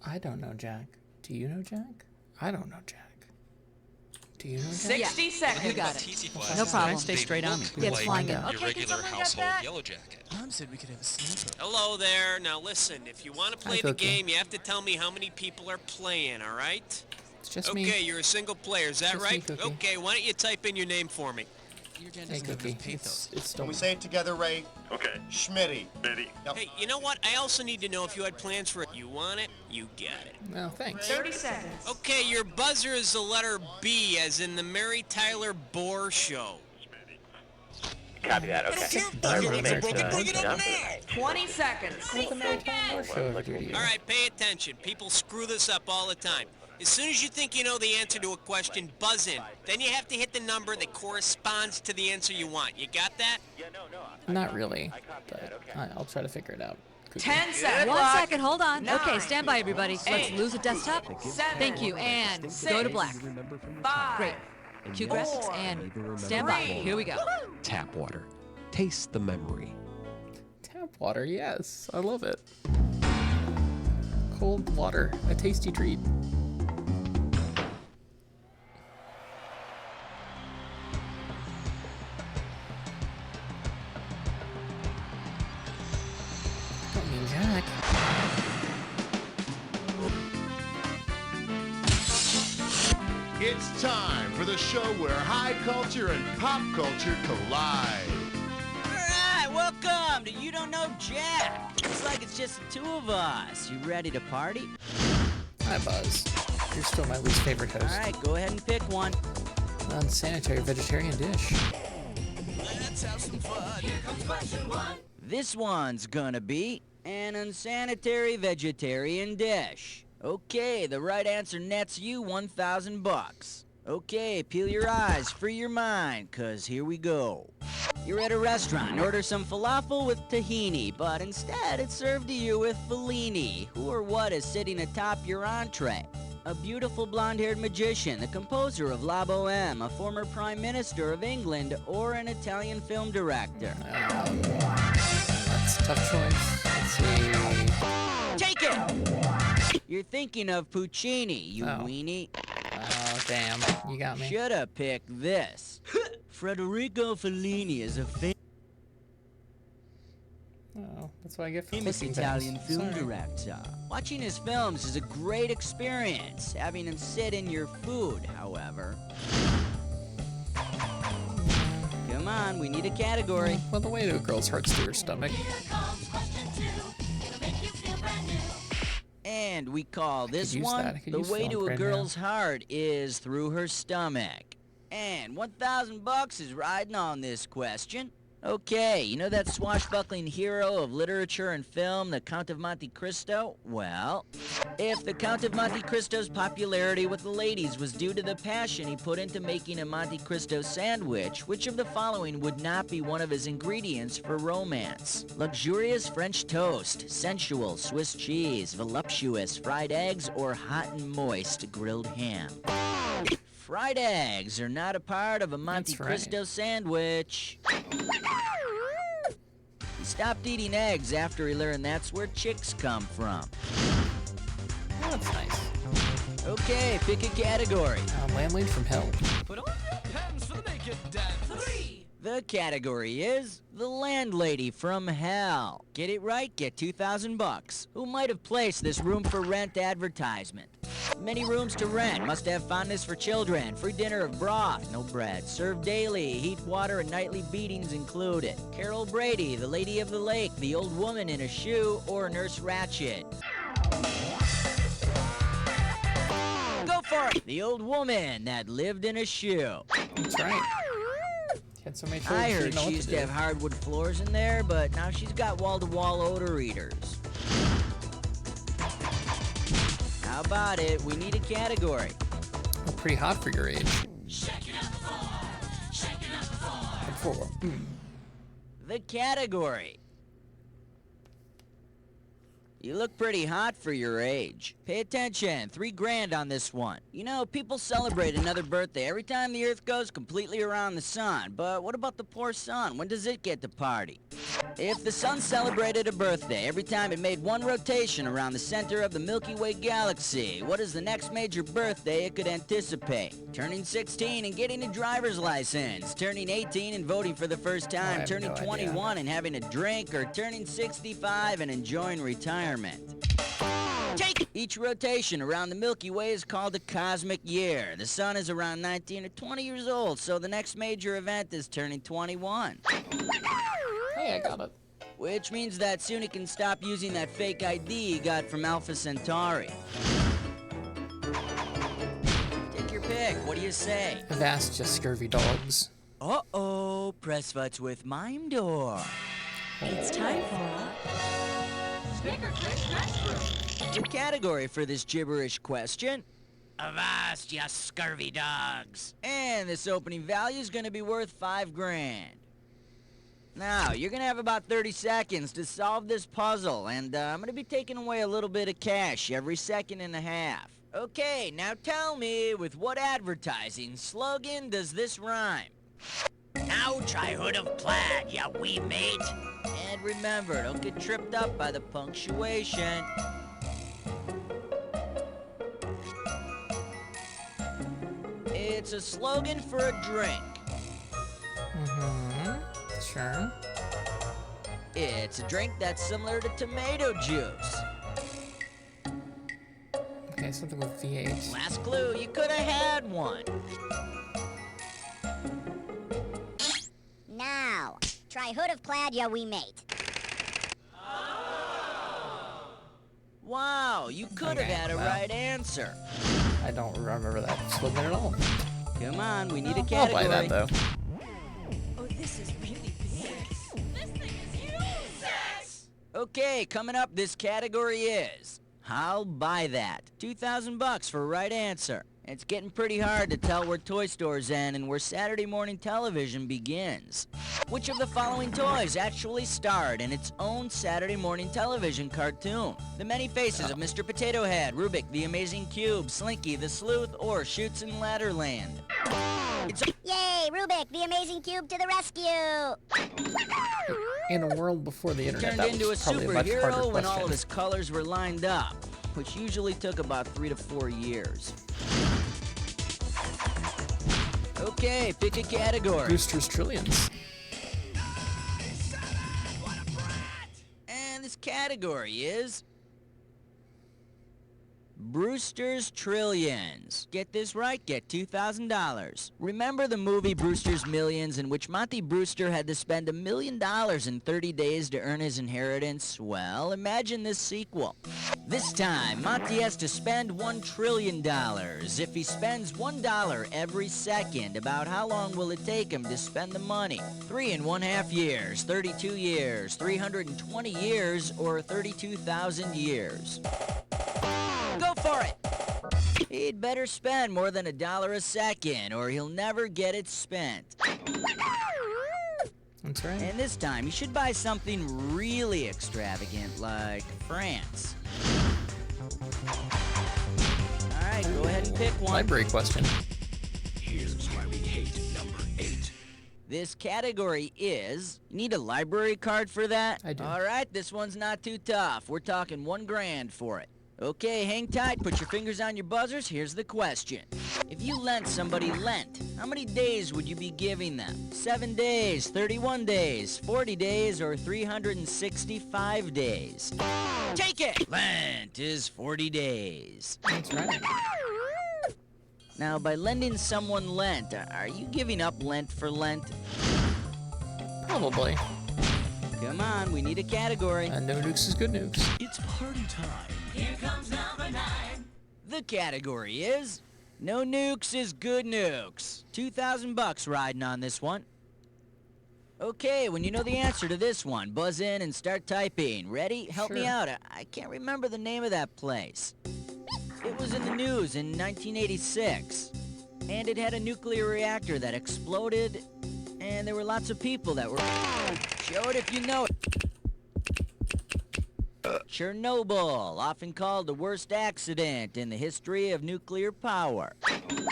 I don't know Jack. Do you know Jack? I don't know Jack. Do you know Jack? 60 seconds. You got it. No Can I problem. stay straight on me? Yeah, it's flying in. Your Okay, can regular someone get household that? yellow jacket. Mom said we could have a sleepover. Hello there. Now listen, if you want to play the Cookie. game, you have to tell me how many people are playing, all right? It's just me. Okay, you're a single player, is that Just me, right? Cookie. Okay, why don't you type in your name for me? Your dad Hey, doesn't have Cookie. enough pathos. It's Can still we say it together, Ray? Okay. Schmitty. Betty. Yep. Hey, you know what? I also need to know if you had plans for it. You want it? You got it. No, thanks. 30 seconds. Okay, your buzzer is the letter B, as in the Mary Tyler Bohr Show. Copy that, okay. I remember Bring it up now. 20 seconds. Show over to you. All right, pay attention. People screw this up all the time. As soon as you think you know the answer to a question, buzz in. Then you have to hit the number that corresponds to the answer you want. You got that? Not really, but I'll try to figure it out. Cookie. 10 seconds. 1 second, hold on. 9, Okay, stand by, everybody. Let's 8, lose a desktop. 7, Thank you, and go to black. 5, Great. Cue graphics, and stand by. Here we go. Tap water. Taste the memory. Tap water, yes. I love it. Cold water, a tasty treat. Don't mean Jack. It's time for the show where high culture and pop culture collide. Alright, welcome to You Don't Know Jack. Looks like it's just the two of us. You ready to party? Hi, Buzz. You're still my least favorite host. Alright, go ahead and pick one. Unsanitary vegetarian dish. Let's have some fun. Here comes question 1. This one's gonna be an unsanitary vegetarian dish. Okay, the right answer nets you $1,000. Okay, peel your eyes, free your mind, 'cause here we go. You're at a restaurant and order some falafel with tahini, but instead it's served to you with Fellini. Who or what is sitting atop your entree? A beautiful blonde-haired magician, the composer of La Boheme, a former prime minister of England, or an Italian film director? That's a tough choice. Let's see. Take it! You're thinking of Puccini, you Oh. weenie. Oh, damn. You got me. Shoulda picked this. Federico Fellini is a Oh, that's what I get for famous clicking Italian things. film Sorry. director. Watching his films is a great experience. Having him sit in your food, however. Come on, we need a category. Well, the way to a girl's heart's through her stomach. And we call this use one, that. I could the use way film to a right now. girl's heart is through her stomach. And $1,000 is riding on this question. Okay, you know that swashbuckling hero of literature and film, the Count of Monte Cristo? Well, if the Count of Monte Cristo's popularity with the ladies was due to the passion he put into making a Monte Cristo sandwich, which of the following would not be one of his ingredients for romance? Luxurious French toast, sensual Swiss cheese, voluptuous fried eggs, or hot and moist grilled ham? Fried eggs are not a part of a Monte That's right. Cristo sandwich. He stopped eating eggs after he learned that's where chicks come from. Oh, that's nice. Okay, pick a category. Landlady from hell. Put on your pens for the naked dance. 3, The category is The Landlady from Hell. Get it right, get $2,000. Who might have placed this room for rent advertisement? Many rooms to rent, must have fondness for children, free dinner of broth, no bread, served daily, heat, water, and nightly beatings included. Carol Brady, the Lady of the Lake, the Old Woman in a Shoe, or Nurse Ratched. Go for it! The old woman that lived in a shoe. That's right. She had so many children. I she heard didn't know she what used to to do. have hardwood floors in there, but now she's got wall-to-wall odor eaters. How about it? We need a category. Well, pretty hot for your age. Four. The category. You look pretty hot for your age. Pay attention, $3,000 on this one. You know, people celebrate another birthday every time the Earth goes completely around the sun. But what about the poor sun? When does it get to party? If the sun celebrated a birthday every time it made one rotation around the center of the Milky Way galaxy, what is the next major birthday it could anticipate? Turning 16 and getting a driver's license, turning 18 and voting for the first time, have turning no 21 and having a drink, or turning 65 and enjoying retirement. Take each rotation around the Milky Way is called a cosmic year. The sun is around 19 or 20 years old, so the next major event is turning 21. Hey, I got it. Which means that soon he can stop using that fake ID he got from Alpha Centauri. Take your pick. What do you say? That's just scurvy dogs. Uh-oh. Press futz with Mime Door. It's time for The category for this gibberish question: Avast, you scurvy dogs. And this opening value is going to be worth $5 grand. Now, you're going to have about 30 seconds to solve this puzzle, and I'm going to be taking away a little bit of cash every second and a half. Okay, now tell me, with what advertising slogan does this rhyme? Now try hood of plaid, ya wee mate. And remember, don't get tripped up by the punctuation. It's a slogan for a drink. Sure. It's a drink that's similar to tomato juice. Okay, something with VH. Last clue, you could have had one. Now, try hood of plaid, ya wee mate. Wow, you could have had a right answer. I don't remember that slogan at all. Come on, we need a I'll category. buy that, though. Oh, this is really big. This thing is huge! Okay, coming up, this category is I'll buy that. $2,000 for a right answer. It's getting pretty hard to tell where toy stores end and where Saturday morning television begins. Which of the following toys actually starred in its own Saturday morning television cartoon? The many faces of Mr. Potato Head, Rubik, the Amazing Cube, Slinky, the Sleuth, or Shoots in Ladderland? Yay, Rubik, the amazing cube to the rescue! In a world before the internet, Turned that into a was probably a much harder superhero when all question. of his colors were lined up, which usually took about 3 to 4 years. Okay, pick a category. Brewster's Trillions. And this category is Brewster's Trillions. Get this right, get $2,000. Remember the movie Brewster's Millions, in which Monty Brewster had to spend $1 million in 30 days to earn his inheritance? Well, imagine this sequel. This time, Monty has to spend $1 trillion. If he spends $1 every second, about how long will it take him to spend the money? 3.5 years, 32 years, 320 years, or 32,000 years? Go for it! He'd better spend more than $1 a second, or he'll never get it spent. That's right. And this time, you should buy something really extravagant, like France. Alright, go ahead and pick one. Library question. Here's why we hate number 8. This category is... You need a library card for that? I do. Alright, this one's not too tough. We're talking $1 grand for it. Okay, hang tight, put your fingers on your buzzers. Here's the question. If you lent somebody Lent, how many days would you be giving them? 7 days, 31 days, 40 days, or 365 days? Take it! Lent is 40 days. That's right. Now, by lending someone Lent, are you giving up Lent for Lent? Probably. Come on, we need a category. No nukes is good nukes. It's party time. Here comes number 9. The category is No Nukes is Good Nukes. $2,000 riding on this one. Okay, when you know the answer to this one, buzz in and start typing. Ready? Help me Sure. out. I can't remember the name of that place. It was in the news in 1986. And it had a nuclear reactor that exploded. And there were lots of people that were... Show it if you know it. Chernobyl, often called the worst accident in the history of nuclear power. Wonder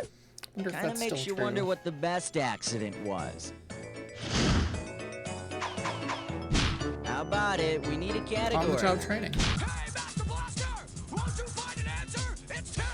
if Kind of that's makes still you true. wonder what the best accident was. got it. We need a category. On-the-job training. Hey, Master Blaster! Won't you find an answer? It's 10!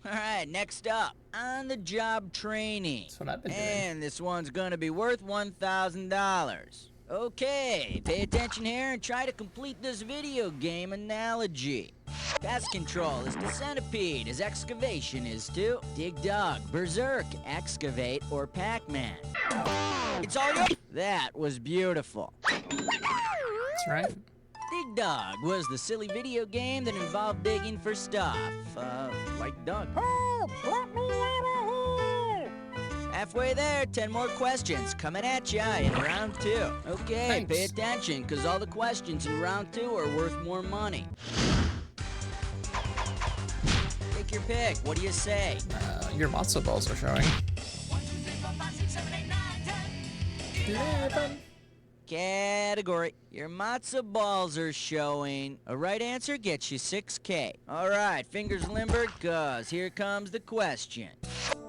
All right, next up, on-the-job training. That's what I've been doing. And this one's gonna be worth $1,000. Okay, pay attention here and try to complete this video game analogy. Pest control is to centipede, as excavation is to dig dug, berserk, excavate, or Pac-Man. It's all yours. That was beautiful. That's right. Dig Dug was the silly video game that involved digging for stuff, like Doug. Halfway there, 10 more questions coming at ya in round 2. Okay, Thanks. pay attention, because all the questions in round 2 are worth more money. Take your pick. What do you say? Your matzo balls are showing. 1, 2, 3, 4, 5, 6, 7, 8, 9, 10. 11. Category. Your matzo balls are showing. A right answer gets you $6K. All right, fingers limbered, cause here comes the question.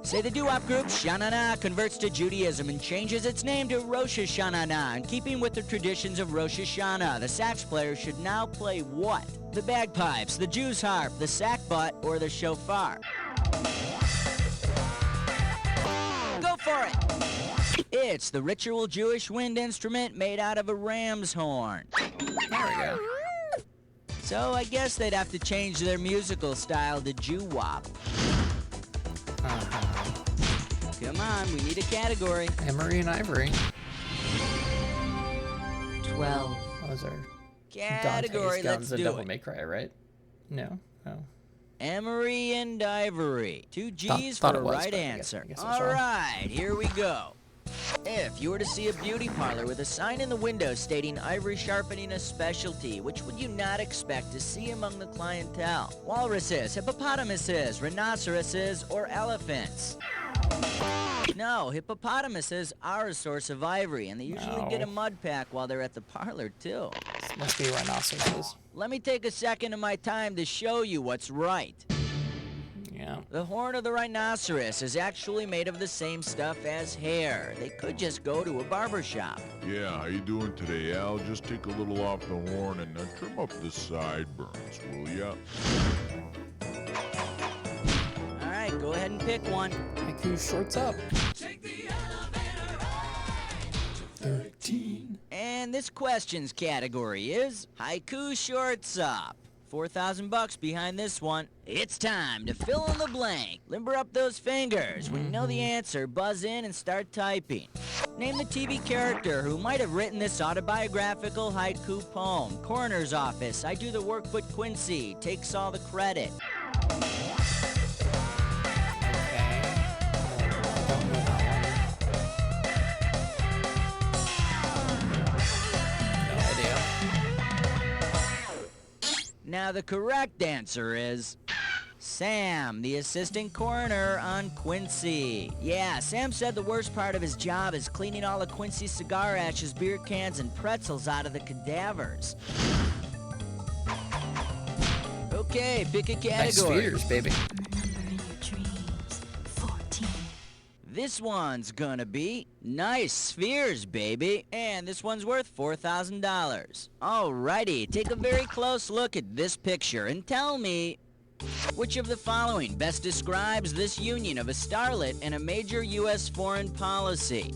Say the doo-wop group Sha-na-na converts to Judaism and changes its name to Rosh Hashanah. In keeping with the traditions of Rosh Hashanah, the sax player should now play what? The bagpipes, the Jew's harp, the sackbut, or the shofar? Go for it! It's the ritual Jewish wind instrument made out of a ram's horn. There we go. So I guess they'd have to change their musical style to Jew-wop. Come on, we need a category. Emery and Ivory. 12. Those are Category, Dante's let's Guns and do Devil it. May Cry, right? No. Oh. Emery and Ivory. 2 G's Thought for it a was, right but I guess- answer. I guess I was All wrong. right, here we go. If you were to see a beauty parlor with a sign in the window stating ivory sharpening a specialty, which would you not expect to see among the clientele? Walruses, hippopotamuses, rhinoceroses, or elephants? No, hippopotamuses are a source of ivory, and they usually get a No. mud pack while they're at the parlor, too. This must be rhinoceroses. Let me take a second of my time to show you what's right. Yeah. The horn of the rhinoceros is actually made of the same stuff as hair. They could just go to a barber shop. Yeah, how you doing today, Al? Just take a little off the horn and trim up the sideburns, will ya? All right, go ahead and pick one. Haiku shorts up. Take the elevator up. 13. And this question's category is Haiku Shorts Up. $4,000 behind this one. It's time to fill in the blank. Limber up those fingers. When you know the answer, buzz in and start typing. Name the TV character who might have written this autobiographical haiku poem. Coroner's office. I do the work, but Quincy takes all the credit. No idea. Now the correct answer is Sam, the assistant coroner on Quincy. Yeah, Sam said the worst part of his job is cleaning all of Quincy's cigar ashes, beer cans, and pretzels out of the cadavers. Okay, pick a Nice category. spheres, baby. Number in your dreams. 14. This one's gonna be nice spheres, baby. And this one's worth $4,000. Alrighty, take a very close look at this picture and tell me which of the following best describes this union of a starlet and a major U.S. foreign policy?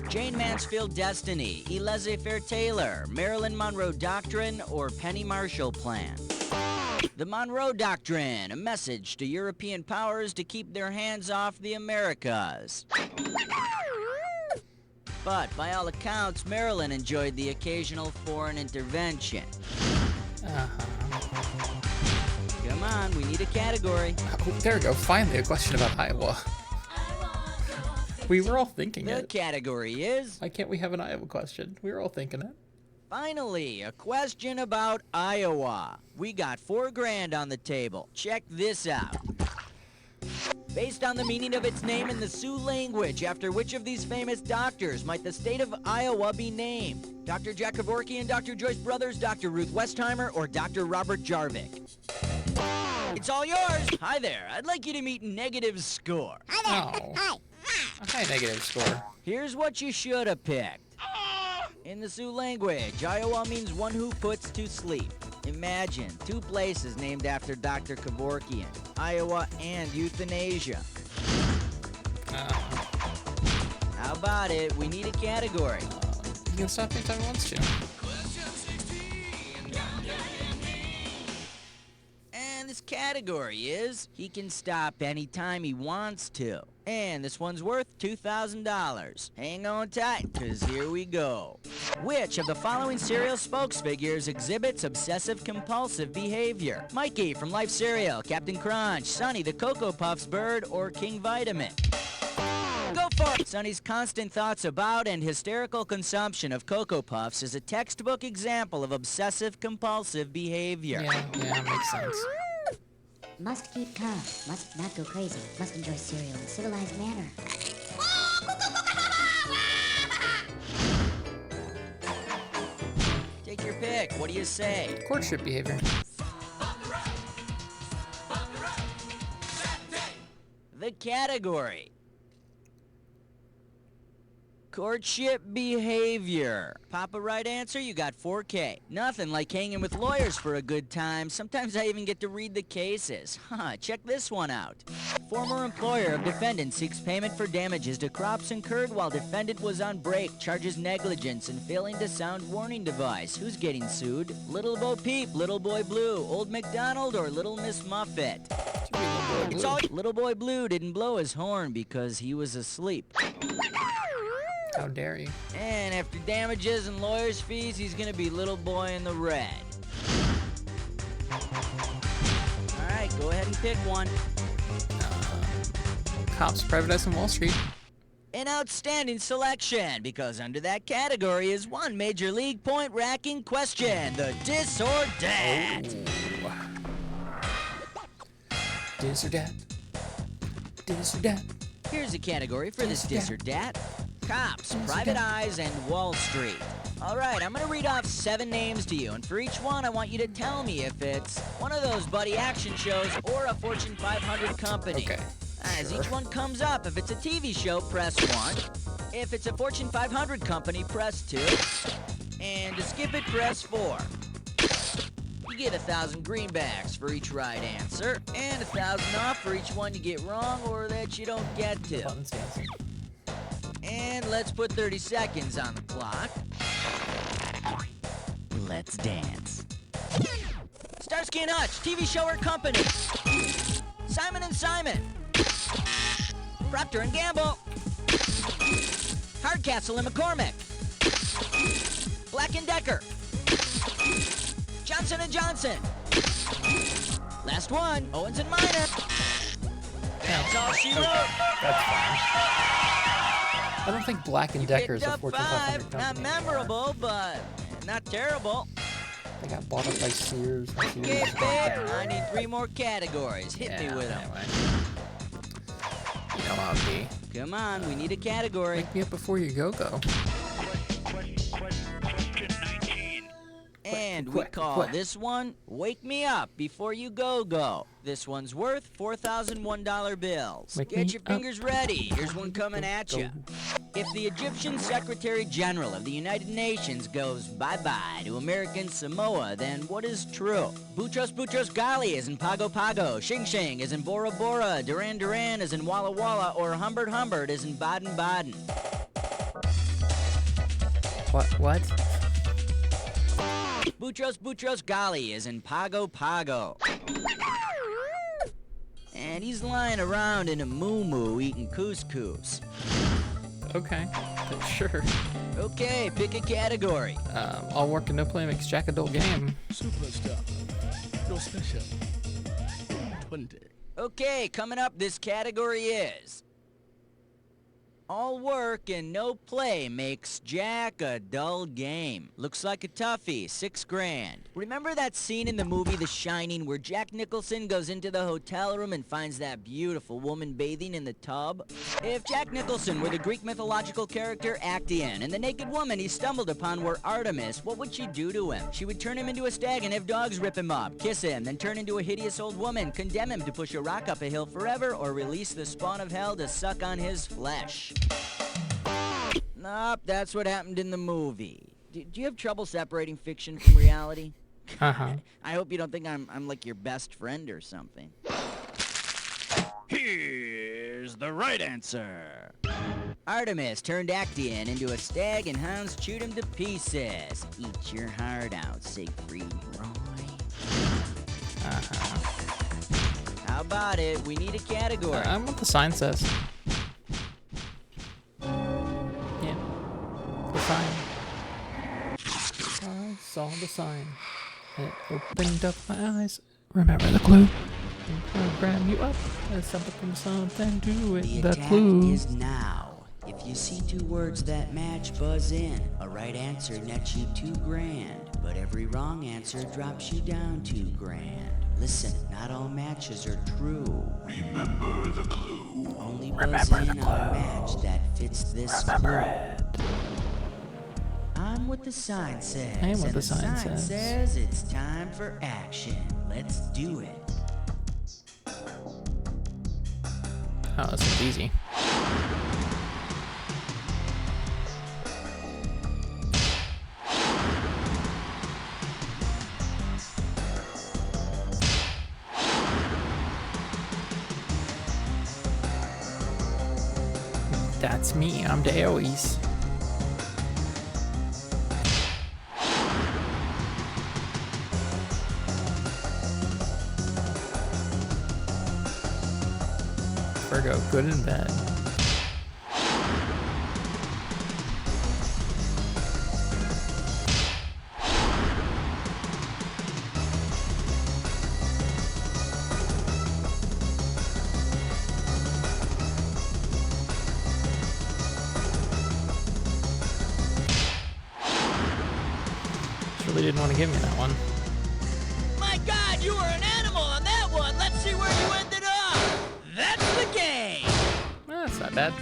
Jane Mansfield Destiny, E. Laissez-faire Taylor, Marilyn Monroe Doctrine, or Penny Marshall Plan? The Monroe Doctrine, a message to European powers to keep their hands off the Americas. But by all accounts, Maryland enjoyed the occasional foreign intervention. Come on, we need a category. Oh, there we go. Finally, a question about Iowa. We were all thinking The it. category is, Why can't we have an Iowa question? We were all thinking it. finally, a question about Iowa. We got $4,000 on the table. Check this out. Based on the meaning of its name in the Sioux language, after which of these famous doctors might the state of Iowa be named? Dr. Jack Kevorkian, Dr. Joyce Brothers, Dr. Ruth Westheimer, or Dr. Robert Jarvik? It's all yours. Hi there. I'd like you to meet Negative Score. Hi there. Oh. Hi. A high negative score. Here's what you should have picked. In the Sioux language, Iowa means one who puts to sleep. Imagine 2 places named after Dr. Kevorkian, Iowa and euthanasia. How about it? We need a category. You can stop anytime he wants to. And this category is, he can stop anytime he wants to. And this one's worth $2,000. Hang on tight, cause here we go. Which of the following cereal spokesfigures exhibits obsessive-compulsive behavior? Mikey from Life Cereal, Captain Crunch, Sonny the Cocoa Puffs bird, or King Vitamin? Go for it! Sonny's constant thoughts about and hysterical consumption of Cocoa Puffs is a textbook example of obsessive-compulsive behavior. Yeah, makes sense. Must keep calm. Must not go crazy. Must enjoy cereal in a civilized manner. Take your pick. What do you say? Courtship behavior. The category. Courtship behavior. Pop a right answer, you got $4K. Nothing like hanging with lawyers for a good time. Sometimes I even get to read the cases. Check this one out. Former employer of defendant seeks payment for damages to crops incurred while defendant was on break. Charges negligence and failing to sound warning device. Who's getting sued? Little Bo Peep, Little Boy Blue, Old MacDonald, or Little Miss Muffet? It's all Little Boy Blue didn't blow his horn because he was asleep. How dare you? And after damages and lawyer's fees, he's gonna be Little Boy in the red. Alright, go ahead and pick one. Cops privatizing Wall Street. An outstanding selection, because under that category is one major league point-racking question. The dis or dat. Dis or dat. Dis or dat. Here's a category for this dis or dat. Cops, private eyes, and Wall Street. All right, I'm gonna read off 7 names to you, and for each one, I want you to tell me if it's one of those buddy action shows or a Fortune 500 company. Okay. As each one comes up, if it's a TV show, press 1. If it's a Fortune 500 company, press 2. And to skip it, press 4. You get 1,000 greenbacks for each right answer, and 1,000 off for each one you get wrong or that you don't get to. And let's put 30 seconds on the clock. Let's dance. Starsky and Hutch, TV show or company. Simon and Simon. Procter and Gamble. Hardcastle and McCormick. Black and Decker. Johnson and Johnson. Last one, Owens and Minor. That's all she wrote. That's fine. I don't think Black & Decker is a Fortune 500 company. Not memorable, but not terrible. They got bought up by Sears. Okay, babe, I need 3 more categories. Hit me with them. Anyway. You know how it be. Come on, we need a category. Wake me up before you go. And we call this one Wake Me Up Before You Go. This one's worth $4,001 bills. Get your fingers ready. Here's one coming at you. If the Egyptian Secretary General of the United Nations goes bye-bye to American Samoa, then what is true? Boutros Ghali is in Pago Pago, Shing Shing is in Bora Bora, Duran Duran is in Walla Walla, or Humbert is in Baden Baden. What? Boutros Ghali is in Pago Pago. And he's lying around in a moo-moo eating couscous. Okay, sure. Okay, pick a category. All work and no play makes Jack a dull game. Superstar. No special. 20. Okay, coming up, this category is all work and no play makes Jack a dull game. Looks like a toughie, $6,000. Remember that scene in the movie The Shining where Jack Nicholson goes into the hotel room and finds that beautiful woman bathing in the tub? If Jack Nicholson were the Greek mythological character Actaeon and the naked woman he stumbled upon were Artemis, what would she do to him? She would turn him into a stag and have dogs rip him up, kiss him, then turn into a hideous old woman, condemn him to push a rock up a hill forever, or release the spawn of hell to suck on his flesh. Nope, that's what happened in the movie. do you have trouble separating fiction from reality? Uh-huh. I hope you don't think I'm like your best friend or something. Here's the right answer. Artemis turned Actaeon into a stag and hounds chewed him to pieces. Eat your heart out, Siegfried Roy. Uh-huh. How about it? We need a category. I'm what the sign says. Yeah. The sign. I saw the sign. It opened up my eyes. Remember the clue. Program you up as something do it. The The attack clue. is now. If you see two words that match, buzz in. A right answer nets you $2,000, but every wrong answer drops you down $2,000. Listen, not all matches are true. Remember the clue. Only buzz in on a match that fits this clue. I'm what the sign says. I am what and the sign says. says it's time for action. Let's do it. Oh, this one's easy. That's me. I'm Deois. Virgo, good and bad. Really didn't want to give me that one. My God, you were an animal on that one. Let's see where you ended up. That's the game. That's not bad.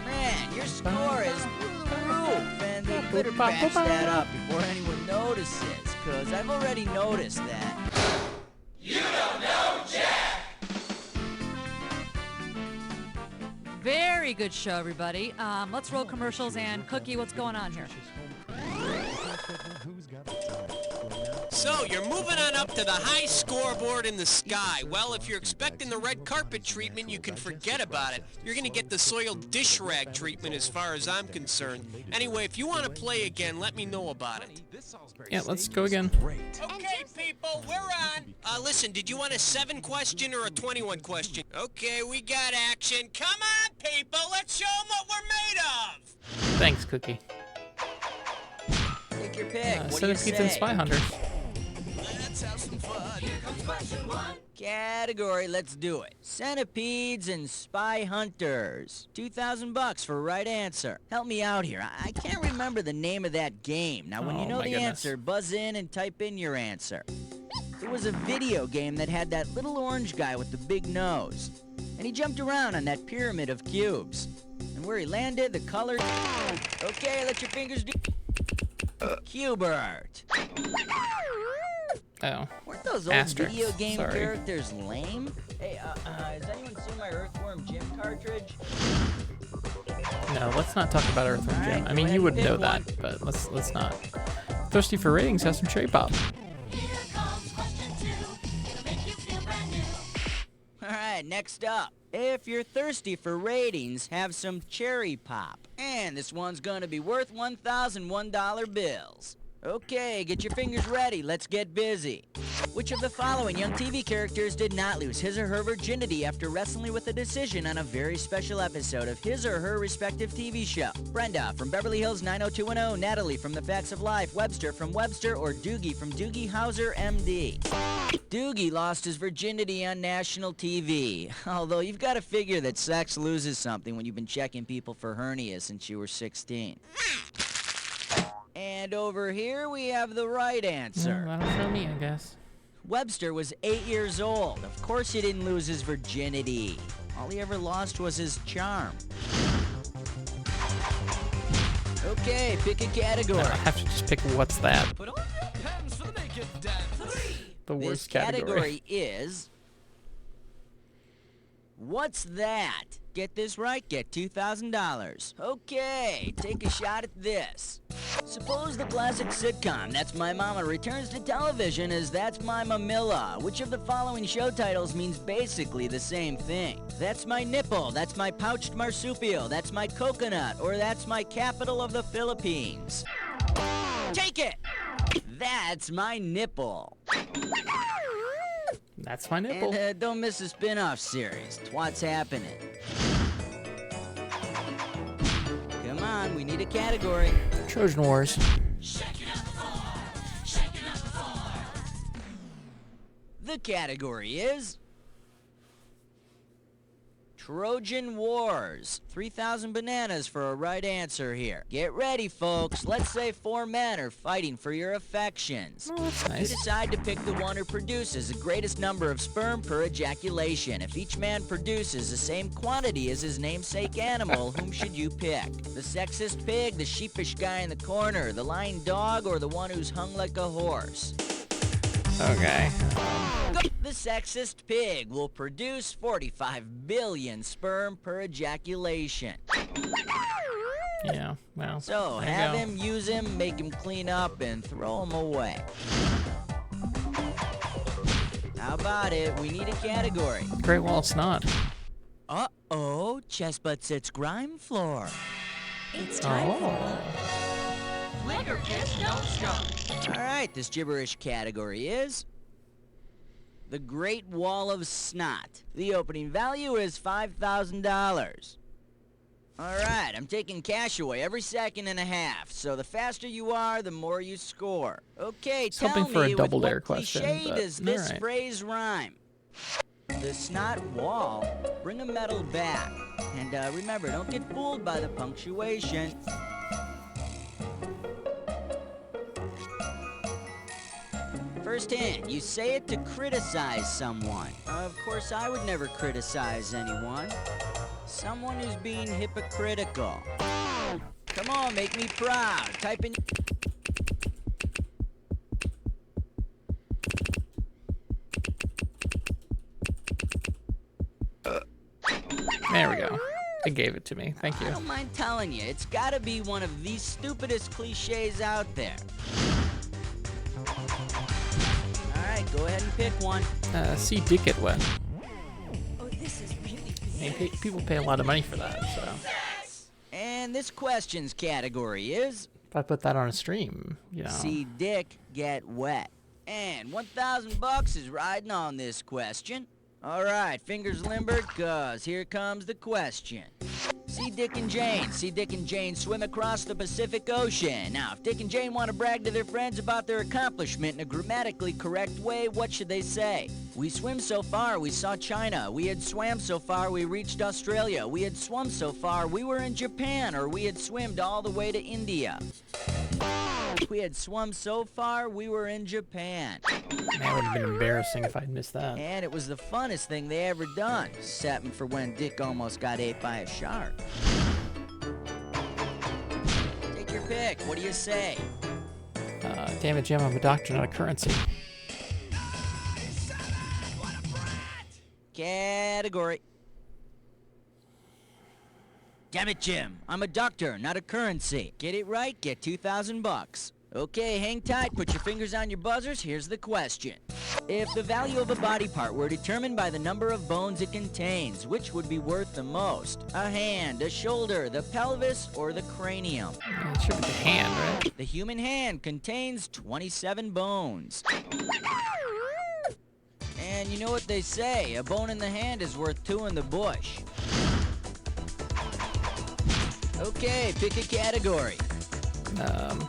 Man, your score is proof, and you better patch that up before anyone notices, because I've already noticed that. Very good show, everybody. Let's roll commercials. And Cookie, what's going on here? So, you're moving on up to the high scoreboard in the sky. Well, if you're expecting the red carpet treatment, you can forget about it. You're going to get the soiled dish rag treatment as far as I'm concerned. Anyway, if you want to play again, let me know about it. Yeah, let's go again. Okay, people, we're on. Listen, did you want a 7-question or a 21-question? Okay, we got action. Come on, people, let's show them what we're made of. Thanks, Cookie. Pick your pick. What do you Centipedes and say? Spy Hunters. Let's have some fun. Here comes question one. Category, let's do it. Centipedes and Spy Hunters. $2,000 for right answer. Help me out here. I can't remember the name of that game. Now, when you Oh, know my the goodness. answer, buzz in and type in your answer. It was a video game that had that little orange guy with the big nose. And he jumped around on that pyramid of cubes. And where he landed, the color... Okay, let your fingers do... Cubert. Oh. Weren't those old Asterisk. video game Sorry. characters lame? Hey, has anyone seen my Earthworm Jim cartridge? No, let's not talk about Earthworm Jim. Alright, I go mean, ahead you would and know pick that, but let's not. Thirsty for ratings, have some cherry pop. Here comes question two. It'll make you feel brand new. Alright, next up. If you're thirsty for ratings, have some cherry pop. And this one's gonna be worth $1,001 bills. Okay, get your fingers ready. Let's get busy. Which of the following young TV characters did not lose his or her virginity after wrestling with a decision on a very special episode of his or her respective TV show? Brenda from Beverly Hills 90210, Natalie from The Facts of Life, Webster from Webster, or Doogie from Doogie Howser, MD? Doogie lost his virginity on national TV. Although you've got to figure that sex loses something when you've been checking people for hernia since you were 16. And over here we have the right answer. No, that'll show me, I guess. Webster was 8 years old. Of course he didn't lose his virginity. All he ever lost was his charm. Okay, pick a category. I have to just pick what's that. Put on your pens for the naked dance. The This worst category. category is... What's that? Get this right, get $2,000. Okay, take a shot at this. Suppose the classic sitcom That's My Mama returns to television as That's My Mamilla. Which of the following show titles means basically the same thing? That's my nipple, that's my pouched marsupial, that's my coconut, or that's my capital of the Philippines. Take it! That's my nipple. That's my nipple. And don't miss the spin-off series. It's what's happening. Come on, we need a category. Trojan Wars. The category is Trojan Wars. 3,000 bananas for a right answer here. Get ready, folks. Let's say 4 men are fighting for your affections. Oh, that's You nice. decide to pick the one who produces the greatest number of sperm per ejaculation. If each man produces the same quantity as his namesake animal, whom should you pick? The sexist pig, the sheepish guy in the corner, the lying dog, or the one who's hung like a horse? Okay. The sexist pig will produce 45 billion sperm per ejaculation. Yeah, well. So, there you have go. him, use him, make him clean up, and throw him away. How about it? We need a category. Great Wall of Snot. Uh-oh, chest butt sits grime floor. It's time Oh. for Liquor Kids Don't Stop. All right, this gibberish category is the Great Wall of Snot. The opening value is $5,000. All right, I'm taking cash away every second and a half, so the faster you are, the more you score. Okay, was tell hoping me for a with double what dare question, cliché but does this alright. phrase rhyme? The snot wall, bring a medal back. And remember, don't get fooled by the punctuation. First hint, you say it to criticize someone. Of course, I would never criticize anyone. Someone who's being hypocritical. Come on, make me proud. Type in... There we go. It gave it to me. Thank I you. don't mind telling you, it's gotta be one of the stupidest cliches out there. Alright, go ahead and pick one. See Dick It Wet. Oh, this is really I mean, people pay a lot of money for that, so. And this question's category is... If I put that on a stream, you know. See dick get wet. And $1,000 is riding on this question. Alright, fingers limbered, cause here comes the question. See Dick and Jane swim across the Pacific Ocean. Now, if Dick and Jane want to brag to their friends about their accomplishment in a grammatically correct way, what should they say? We swim so far, we saw China. We had swam so far, we reached Australia. We had swum so far, we were in Japan. Or we had swimmed all the way to India. We had swum so far, we were in Japan. Man, it would have been embarrassing if I'd missed that. And it was the funnest thing they ever done, except for when Dick almost got ate by a shark. Take your pick. What do you say? Damn it, Jim, I'm a doctor, not a currency. Category. Damn it, Jim. I'm a doctor, not a currency. Get it right, get $2,000. Okay, hang tight, put your fingers on your buzzers. Here's the question. If the value of a body part were determined by the number of bones it contains, which would be worth the most? A hand, a shoulder, the pelvis, or the cranium? Yeah, it should be the hand, right? The human hand contains 27 bones. And you know what they say, a bone in the hand is worth 2 in the bush. Okay, pick a category.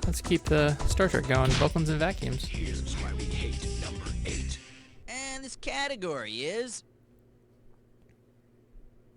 Let's keep the Star Trek going. Vulcans and vacuums. Here's why we hate number 8. And this category is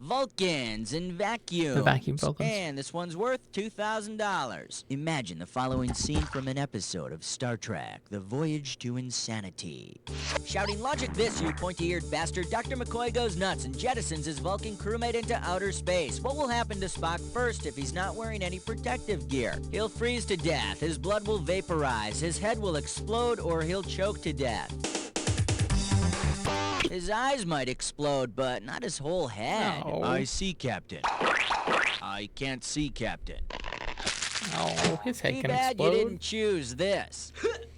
Vulcans and vacuums. The vacuum Vulcans. And this one's worth $2,000. Imagine the following scene from an episode of Star Trek, The Voyage to Insanity. Shouting, "Logic this, you pointy-eared bastard!" Dr. McCoy goes nuts and jettisons his Vulcan crewmate into outer space. What will happen to Spock first if he's not wearing any protective gear? He'll freeze to death, his blood will vaporize, his head will explode, or he'll choke to death. His eyes might explode, but not his whole head. No. I see, Captain. I can't see, Captain. Oh, his head Too can bad explode. you didn't choose this.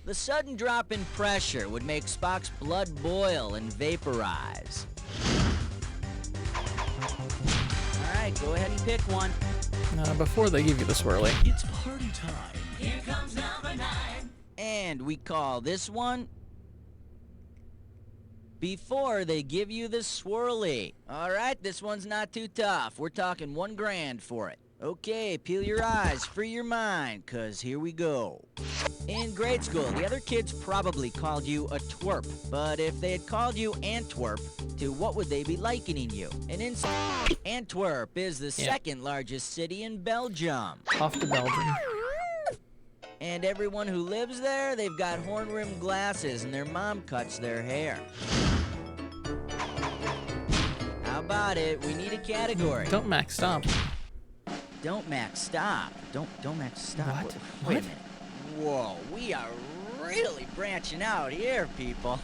The sudden drop in pressure would make Spock's blood boil and vaporize. All right, go ahead and pick one. Before they give you the swirly. It's party time. Here comes number 9. And we call this one Before They Give You the Swirly. All right, this one's not too tough. We're talking $1 grand for it. Okay, peel your eyes, free your mind, 'cause here we go. In grade school, the other kids probably called you a twerp, but if they had called you Antwerp, to what would they be likening you? And Antwerp is the second largest city in Belgium. Off to Belgium. And everyone who lives there, they've got horn-rimmed glasses and their mom cuts their hair. How about it? We need a category. Don't max stop. Don't max stop. Don't max stop. What? Wait What? a minute. Whoa, we are really branching out here, people.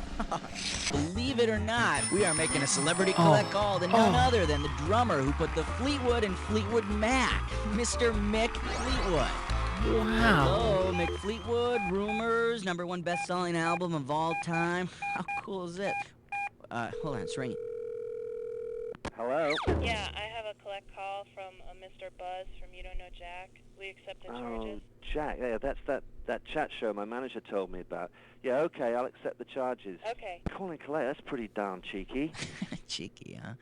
Believe it or not, we are making a celebrity collect call to none other than the drummer who put the Fleetwood in Fleetwood Mac, Mr. Mick Fleetwood. Wow. Hello, Mick Fleetwood, Rumors, #1 best-selling album of all time. How cool is it? Hold on, it's ringing. Hello? Yeah, I have a collect call from a Mr. Buzz from You Don't Know Jack. We accept the charges. Jack, yeah, that's that chat show my manager told me about. Yeah, okay, I'll accept the charges. Okay. Calling Clay, that's pretty darn cheeky. Cheeky, huh?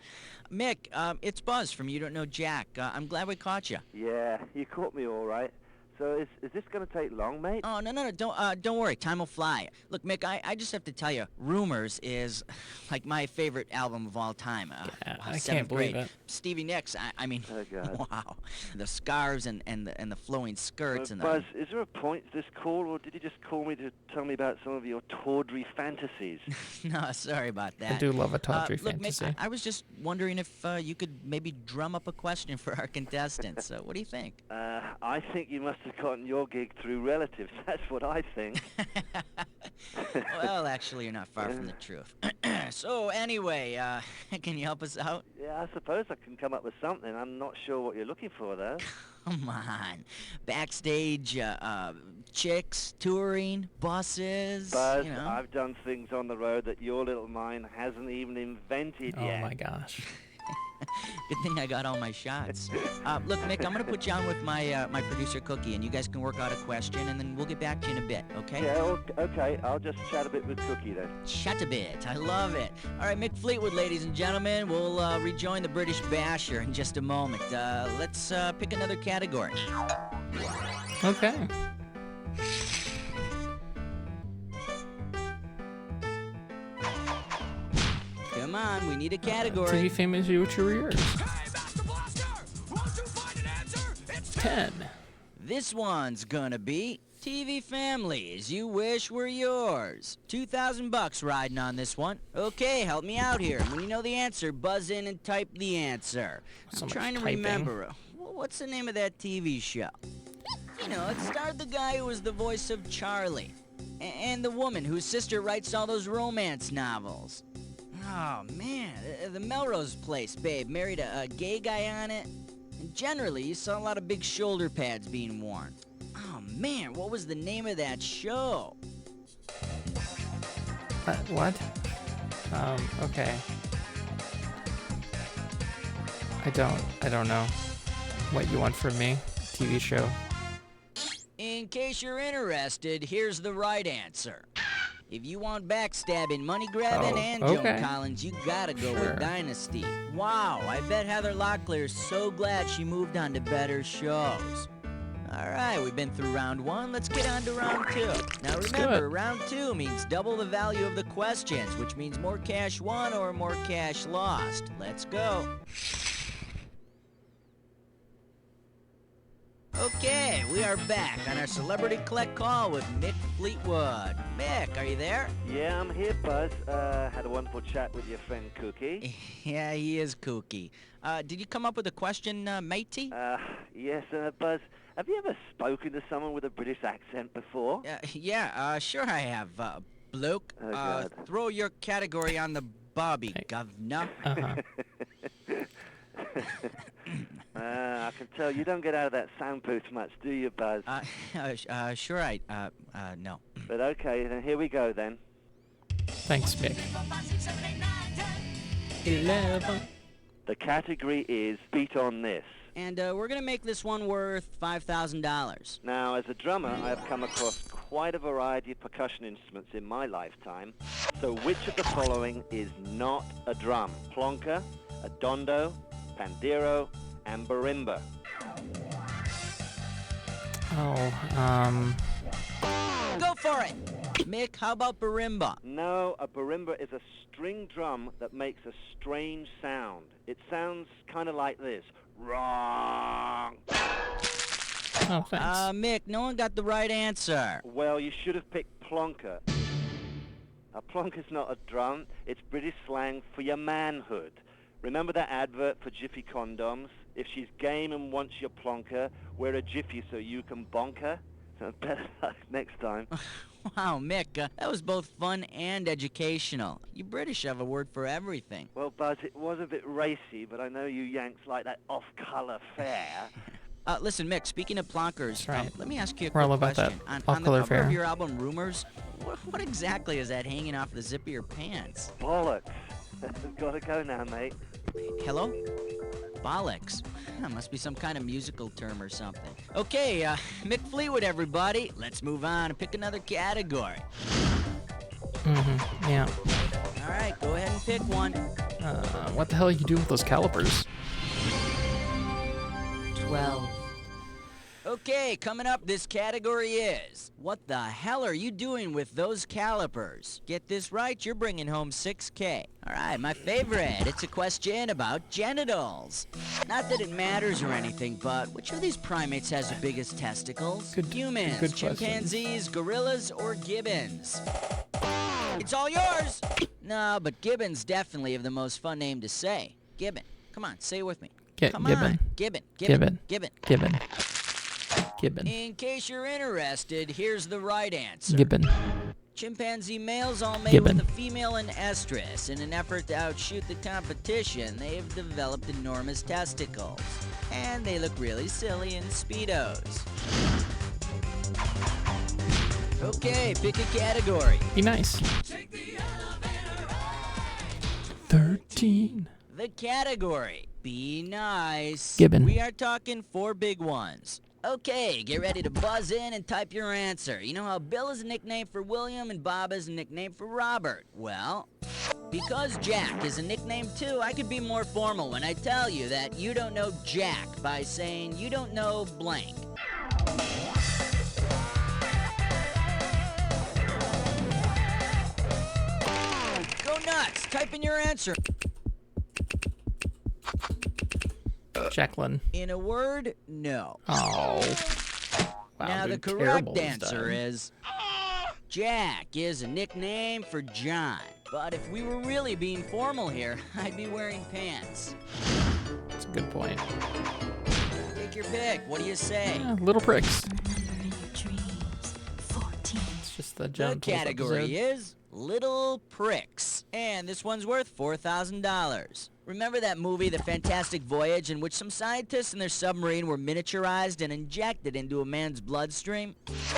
Mick, it's Buzz from You Don't Know Jack. I'm glad we caught you. Yeah, you caught me all right. So is this going to take long, mate? Oh, no, don't worry. Time will fly. Look, Mick, I just have to tell you, Rumors is like my favorite album of all time. I seventh can't believe grade. it. Stevie Nicks, I mean, Oh, God. wow. The scarves and the flowing skirts and Buzz, is there a point to this call, or did you just call me to tell me about some of your tawdry fantasies? No, sorry about that. I do love a tawdry Look, fantasy. Mick, I was just wondering if you could maybe drum up a question for our contestants. What do you think? I think you must have gotten your gig through relatives. That's what I think. Well, actually, you're not far from the truth. So, anyway, can you help us out? Yeah, I suppose I can come up with something. I'm not sure what you're looking for, though. Come on. Backstage, chicks, touring, buses, Buzz, you know. I've done things on the road that your little mind hasn't even invented Oh yet. my gosh. Good thing I got all my shots. Look, Mick, I'm going to put you on with my my producer, Cookie, and you guys can work out a question, and then we'll get back to you in a bit, okay? Yeah, okay. I'll just chat a bit with Cookie then. Chat a bit. I love it. All right, Mick Fleetwood, ladies and gentlemen. We'll rejoin the British Basher in just a moment. Let's pick another category. Okay. Come on, we need a category. TV famous you with your ears. Hey, Master Blaster! Won't you find an answer? It's 10. This one's gonna be TV Families You Wish Were Yours. $2,000 riding on this one. Okay, help me out here. When you know the answer, buzz in and type the answer. So I'm much trying to typing. remember. What's the name of that TV show? You know, it starred the guy who was the voice of Charlie. And the woman whose sister writes all those romance novels. Oh, man. The Melrose Place, babe. Married a gay guy on it. And generally, you saw a lot of big shoulder pads being worn. Oh, man. What was the name of that show? What? Okay. I don't know what you want from me. TV show. In case you're interested, here's the right answer. If you want backstabbing, money grabbing, and Joan okay. Collins, you gotta go Sure. with Dynasty. Wow, I bet Heather Locklear's so glad she moved on to better shows. All right, we've been through round one. Let's get on to round two. Now remember, good. round two means double the value of the questions, which means more cash won or more cash lost. Let's go. Okay, we are back on our Celebrity Collect Call with Mick Fleetwood. Mick, are you there? Yeah, I'm here, Buzz. Had a wonderful chat with your friend Cookie. Yeah, he is kooky. Did you come up with a question, matey? Yes, Buzz. Have you ever spoken to someone with a British accent before? Yeah, sure I have. Bloke, Oh, God. throw your category on the Bobby, Hey. governor. Uh-huh. I can tell you don't get out of that sound booth much, do you, Buzz? Sure no. But okay, then here we go then. Thanks, Mick. 11. The category is Beat on This. And we're gonna make this one worth $5,000. Now, as a drummer, I have come across quite a variety of percussion instruments in my lifetime. So which of the following is not a drum? Plonker, a dondo, pandero, and marimba. Oh, Go for it! Mick, how about marimba? No, a marimba is a string drum that makes a strange sound. It sounds kind of like this. Wrong. oh, thanks. Mick, no one got the right answer. Well, you should have picked plonker. A plonker's not a drum. It's British slang for your manhood. Remember that advert for Jiffy condoms? If she's game and wants your plonker, wear a Jiffy so you can bonk her. Better luck next time. Wow, Mick, that was both fun and educational. You British have a word for everything. Well, Buzz, it was a bit racy, but I know you Yanks like that off-color fare. Listen, Mick, speaking of plonkers, That's right. let me ask you a We're all quick about that question. On the off-color cover fare. of your album, Rumors, what exactly is that hanging off the zip of your pants? Bollocks. Gotta go now, mate. Hello? Bollocks. That must be some kind of musical term or something. Okay, Mick Fleetwood, everybody. Let's move on and pick another category. Mm-hmm. Yeah. All right, go ahead and pick one. What the hell are you doing with those calipers? 12. Okay, coming up, this category is, what the hell are you doing with those calipers? Get this right, you're bringing home $6K. All right, my favorite. It's a question about genitals. Not that it matters or anything, but which of these primates has the biggest testicles? Good- Humans, good question. chimpanzees, gorillas, or gibbons? It's all yours! No, but gibbons definitely have the most fun name to say. Gibbon. Come on, say it with me. Come Gibbon. on. Gibbon. Gibbon. Gibbon. Gibbon. Gibbon. In case you're interested, here's the right answer. Gibbon. Chimpanzee males all mate Gibbon. with a female and estrus. In an effort to outshoot the competition, they have developed enormous testicles. And they look really silly in Speedos. Okay, pick a category. Be nice. 13. The category. Be nice. Gibbon. We are talking 4 big ones. Okay, get ready to buzz in and type your answer. You know how Bill is a nickname for William and Bob is a nickname for Robert? Well, because Jack is a nickname too, I could be more formal when I tell you that you don't know Jack by saying you don't know blank. Go nuts! Type in your answer. Jacqueline. In a word, no. Oh. Wow, Now, the dude, correct terrible this answer time. is Jack is a nickname for John. But if we were really being formal here, I'd be wearing pants. That's a good point. Take your pick. What do you say? Yeah, little pricks. Remember your dreams. 14. It's just the The genitals category episode. is Little Pricks. And this one's worth $4,000. Remember that movie, The Fantastic Voyage, in which some scientists and their submarine were miniaturized and injected into a man's bloodstream?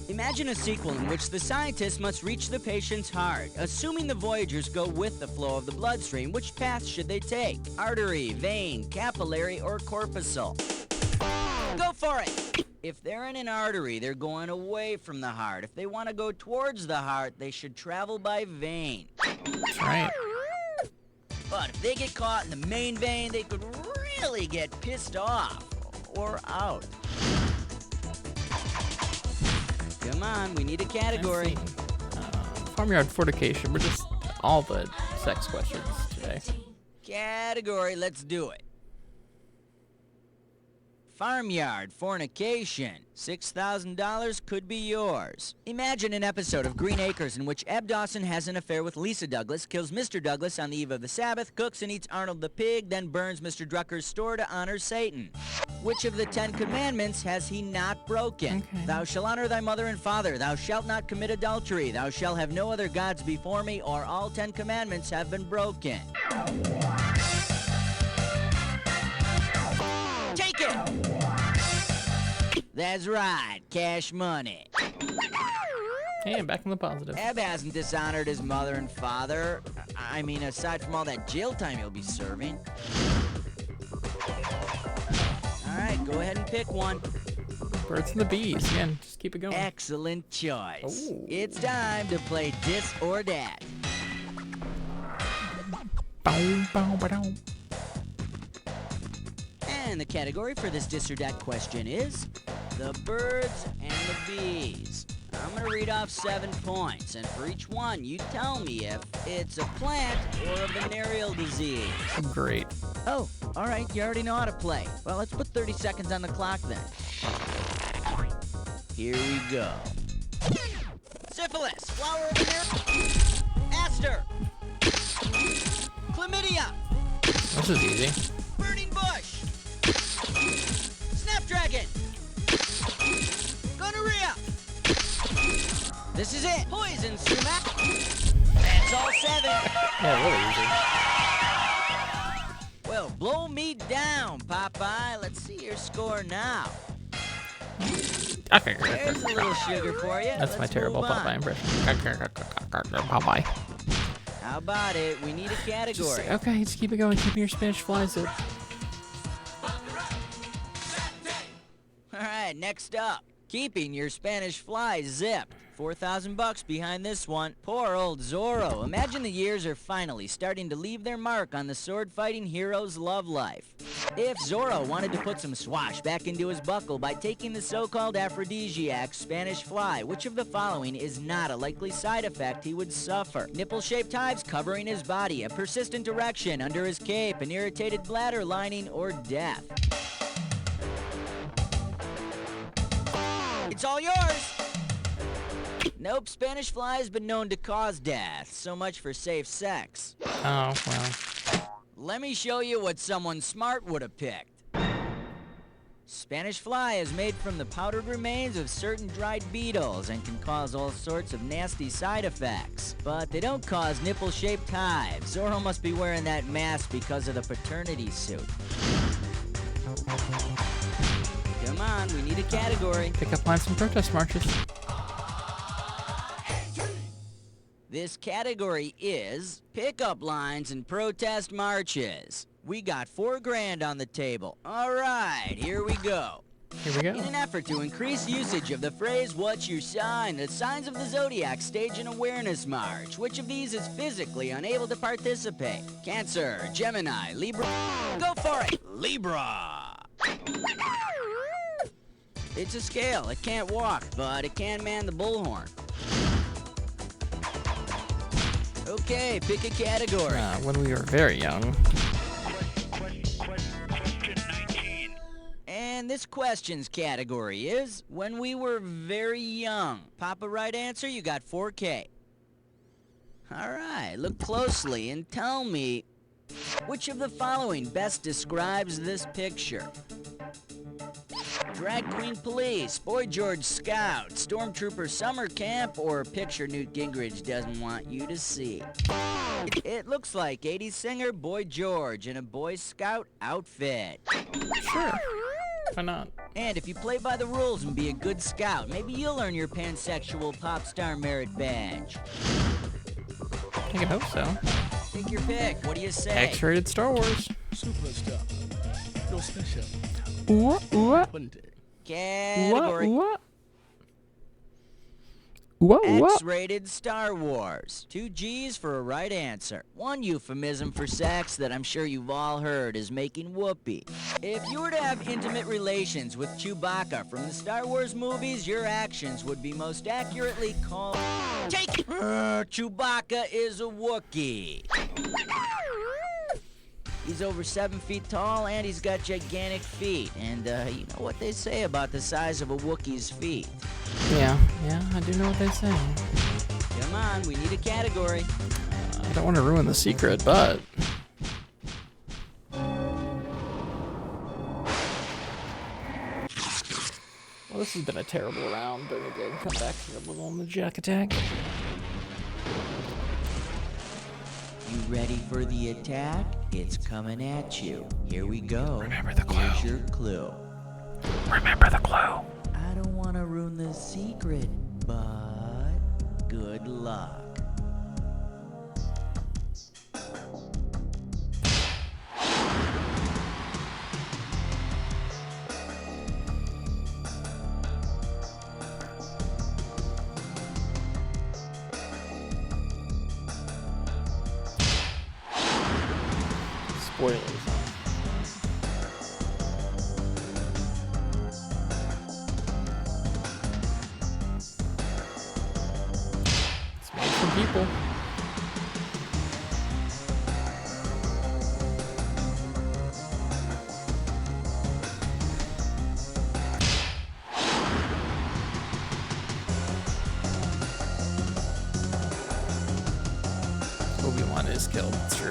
Imagine a sequel in which the scientists must reach the patient's heart. Assuming the Voyagers go with the flow of the bloodstream, which path should they take? Artery, vein, capillary, or corpuscle? Go for it! If they're in an artery, they're going away from the heart. If they want to go towards the heart, they should travel by vein. That's right. But if they get caught in the main vein, they could really get pissed off. Or out. Come on, we need a category. Farmyard fornication. We're just all the sex questions today. Category, let's do it. Farmyard fornication. $6,000 could be yours. Imagine an episode of Green Acres in which Eb Dawson has an affair with Lisa Douglas, kills Mr. Douglas on the eve of the Sabbath, cooks and eats Arnold the pig, then burns Mr. Drucker's store to honor Satan. Which of the 10 commandments has he not broken? Okay. Thou shalt honor thy mother and father. Thou shalt not commit adultery. Thou shalt have no other gods before me, or all 10 commandments have been broken. Take it! That's right, cash money. Hey, I'm back in the positive. Eb hasn't dishonored his mother and father. I mean, aside from all that jail time he'll be serving. All right, go ahead and pick one. Birds and the bees. Again, just keep it going. Excellent choice. Ooh. It's time to play Dis or Dat. Bow, bow, ba-dow. And the category for this Dis or Dat question is the birds and the bees. I'm going to read off 7 points, and for each one, you tell me if it's a plant or a venereal disease. Great. Oh, all right, you already know how to play. Well, let's put 30 seconds on the clock then. Here we go. Syphilis, flower of venereal, aster, chlamydia, This is easy. burning bush, snapdragon, gonorrhea. This is it. Poison sumac. That's all 7. Yeah, really easy. Well, blow me down, Popeye. Let's see your score now. Okay. There's a little sugar for you. That's my Let's terrible move on. Popeye impression. Popeye. How about it? We need a category. Okay, just keep it going. Keep your Spanish flies up. All right, next up. Keeping your Spanish fly zipped. $4,000 behind this one. Poor old Zorro. Imagine the years are finally starting to leave their mark on the sword-fighting hero's love life. If Zorro wanted to put some swash back into his buckle by taking the so-called aphrodisiac Spanish fly, which of the following is not a likely side effect he would suffer? Nipple-shaped hives covering his body, a persistent erection under his cape, an irritated bladder lining, or death. It's all yours! Nope, Spanish fly has been known to cause death. So much for safe sex. Oh, well. Let me show you what someone smart would have picked. Spanish fly is made from the powdered remains of certain dried beetles and can cause all sorts of nasty side effects. But they don't cause nipple-shaped hives. Zorro must be wearing that mask because of the paternity suit. Come on, we need a category. Pick up lines from protest marches. This category is pickup lines and protest marches. We got $4,000 on the table. All right, here we go. Here we go. In an effort to increase usage of the phrase, what's your sign, the signs of the zodiac stage an awareness march. Which of these is physically unable to participate? Cancer, Gemini, Libra. Go for it! Libra! It's a scale. It can't walk, but it can man the bullhorn. Okay, pick a category. When we were very young. Question 19. And this question's category is when we were very young. Pop a right answer, you got $4,000. All right, look closely and tell me which of the following best describes this picture. Drag Queen Police, Boy George Scout, Stormtrooper Summer Camp, or picture Newt Gingrich doesn't want you to see. It looks like 80s singer Boy George in a Boy Scout outfit. Sure. Why not? And if you play by the rules and be a good scout, maybe you'll earn your pansexual pop star merit badge. I can hope so. Take your pick. What do you say? X-rated Star Wars. Superstar. No special. What? Category. What? X-rated Star Wars. 2 G's for a right answer. One euphemism for sex that I'm sure you've all heard is making whoopee. If you were to have intimate relations with Chewbacca from the Star Wars movies, your actions would be most accurately called... Take it! Chewbacca is a Wookiee. He's over 7 feet tall, and he's got gigantic feet. And, you know what they say about the size of a Wookiee's feet. Yeah, I do know what they say. Come on, we need a category. I don't want to ruin the secret, but... this has been a terrible round, but maybe I can come back to a little on the jack attack. You ready for the attack? It's coming at you. Here we go. Remember the clue. Here's your clue. Remember the clue. I don't want to ruin the secret, but good luck. Spoilers. It's made from people. Obi-Wan is killed, it's true.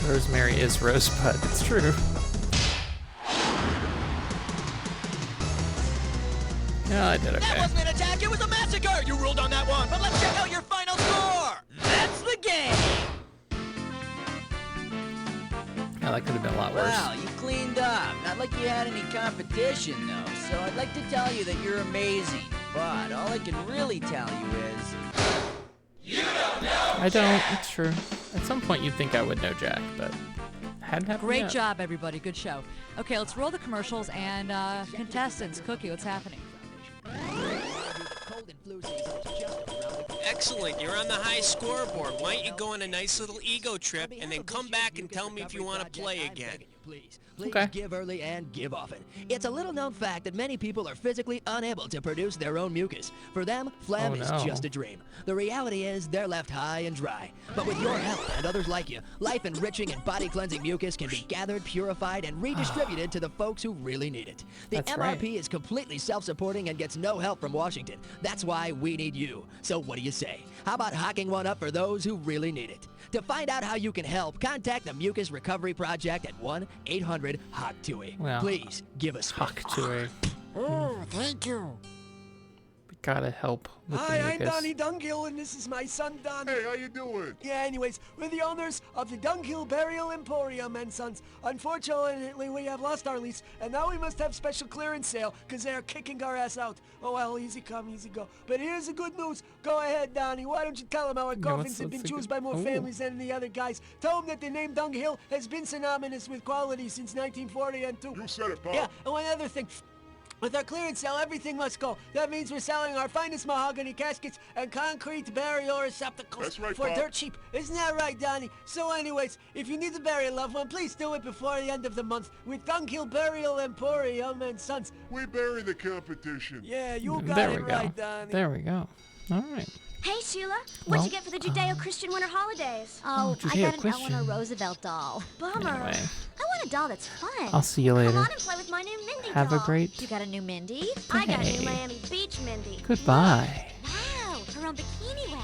Rosemary is Rosebud, it's true. Yeah, I did okay. That wasn't an attack, it was a massacre! You ruled on that one, but let's check out your final score! That's the game! Yeah, that could have been a lot worse. Wow, you cleaned up. Not like you had any competition, though. So I'd like to tell you that you're amazing. But all I can really tell you is... I don't, it's true. At some point you'd think I would know Jack, but hadn't happened Great yet. job, everybody. Good show. Okay, let's roll the commercials and contestants. Cookie, what's happening? Excellent, you're on the high scoreboard. Why don't you go on a nice little ego trip and then come back and tell me if you want to play again? Please Okay. give early and give often. It's a little known fact that many people are physically unable to produce their own mucus. For them, phlegm is no. just a dream. The reality is they're left high and dry. But with your help and others like you, life-enriching and body-cleansing mucus can be gathered, purified, and redistributed to the folks who really need it. The That's MRP right. is completely self-supporting and gets no help from Washington. That's why we need you. So what do you say? How about hocking one up for those who really need it? To find out how you can help, contact the Mucus Recovery Project at 1-800-HOC2E. Well, Please give us Huck to a... Oh, thank you. We gotta help with Hi, the I'm mucus. Donnie Dunghill, and this is my son, Don. Hey, how you doing? Yeah, anyways, we're the owners of the Dunghill Burial Emporium and Sons. Unfortunately, we have lost our lease, and now we must have special clearance sale, because they're kicking our ass out. Oh, well, easy come, easy go. But here's the good news. Go ahead, Donnie. Why don't you tell them how our coffins have been chosen by more families than the other guys. Tell them that the name Dunghill has been synonymous with quality since 1940 and two. You said it, Pop. Yeah, and one other thing. With our clearance sale, everything must go. That means we're selling our finest mahogany caskets and concrete burial receptacles That's right, for Pop. dirt cheap. Isn't that right, Donnie? So anyways, if you need to bury a loved one, please do it before the end of the month with Dunghill Burial Emporium and Sons. We bury the competition. Yeah, you got There it we go. right, Donnie. There we go. All right. Hey, Sheila. Well, What'd you get for the Judeo-Christian winter holidays? Oh, I got an Judeo-Christian. Eleanor Roosevelt doll. Bummer. Anyway. I want a doll that's fun. I'll see you later. Come on and play with my new Mindy Have a doll. great You got a new Mindy? I got a day. new Miami Beach Mindy. Goodbye. Wow, her own bikini wear.